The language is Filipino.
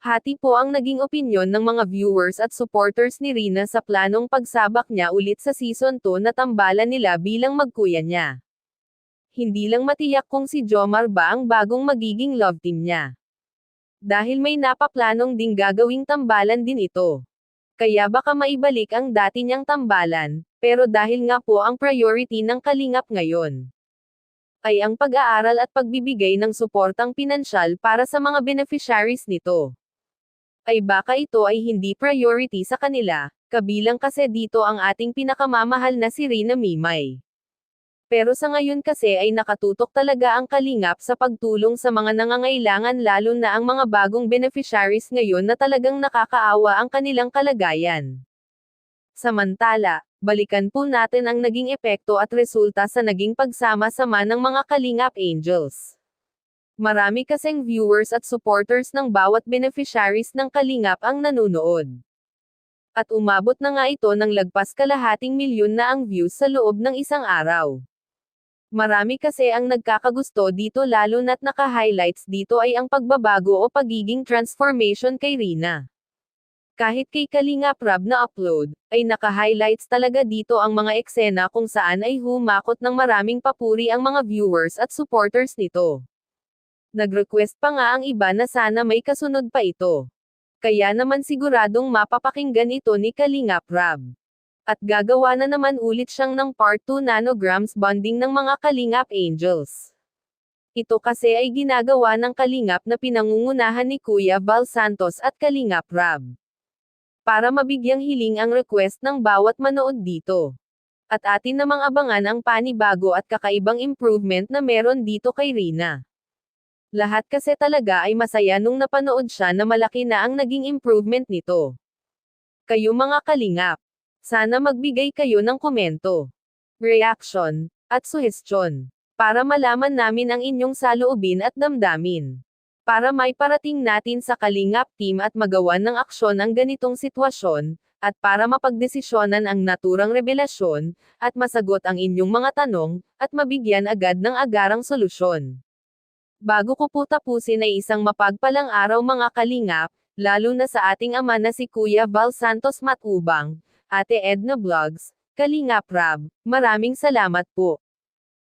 Hati po ang naging opinyon ng mga viewers at supporters ni Rina sa planong pagsabak niya ulit sa Season 2 na tambalan nila bilang magkuya niya. Hindi lang matiyak kung si Jomar ba ang bagong magiging love team niya. Dahil may napaplanong ding gagawing tambalan din ito. Kaya baka maibalik ang dati niyang tambalan, pero dahil nga po ang priority ng Kalingap ngayon ay ang pag-aaral at pagbibigay ng suportang pinansyal para sa mga beneficiaries nito, ay baka ito ay hindi priority sa kanila, kabilang kasi dito ang ating pinakamamahal na si Rina Mimay. Pero sa ngayon kasi ay nakatutok talaga ang Kalingap sa pagtulong sa mga nangangailangan, lalo na ang mga bagong beneficiaries ngayon na talagang nakakaawa ang kanilang kalagayan. Samantala, balikan po natin ang naging epekto at resulta sa naging pagsama-sama ng mga Kalingap Angels. Marami kasing viewers at supporters ng bawat beneficiaries ng Kalingap ang nanonood. At umabot na nga ito ng lagpas kalahating milyon na ang views sa loob ng isang araw. Marami kasi ang nagkakagusto dito, lalo na't naka-highlights dito ay ang pagbabago o pagiging transformation kay Rina. Kahit kay Kalingap Rab na upload, ay naka-highlights talaga dito ang mga eksena kung saan ay humakot ng maraming papuri ang mga viewers at supporters nito. Nag-request pa nga ang iba na sana may kasunod pa ito. Kaya naman siguradong mapapakinggan ito ni Kalingap Rab. At gagawa na naman ulit siyang ng Part 2 nanograms bonding ng mga Kalingap Angels. Ito kasi ay ginagawa ng Kalingap na pinangungunahan ni Kuya Val Santos at Kalingap Rab, para mabigyang hiling ang request ng bawat manood dito. At atin namang abangan ang panibago at kakaibang improvement na meron dito kay Rina. Lahat kasi talaga ay masaya nung napanood siya na malaki na ang naging improvement nito. Kayo mga Kalingap, sana magbigay kayo ng komento, reaction, at suhestyon, para malaman namin ang inyong saloobin at damdamin. Para may parating natin sa Kalingap team at magawan ng aksyon ang ganitong sitwasyon, at para mapagdesisyonan ang naturang revelasyon, at masagot ang inyong mga tanong, at mabigyan agad ng agarang solusyon. Bago ko po tapusin ay isang mapagpalang araw mga Kalingap, lalo na sa ating ama na si Kuya Val Santos Matubang, Ate Edna Vlogs, Kalingap Rab, maraming salamat po.